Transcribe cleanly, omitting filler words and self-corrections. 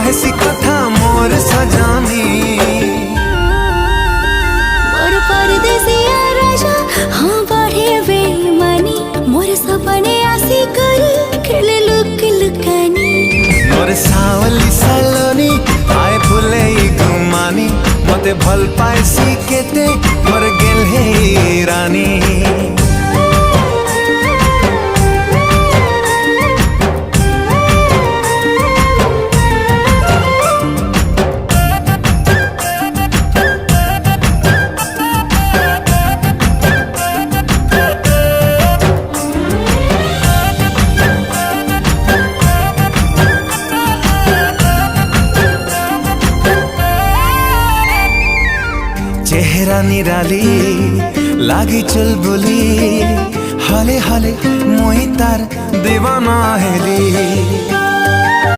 कहेसी कथा मोर सजानी। मोर परदेसिया राजा हाँ बढ़े बेईमानी, मोर सपने आसी कर खेले लुक लुकानी। मोर सावली सलोनी आए फुले गुमानी, मते भल पाइसी केते मोर गेल हे रानी। चेहरा निराली लागी चुलबुली, हले हले मोहि तार दीवाना हेली।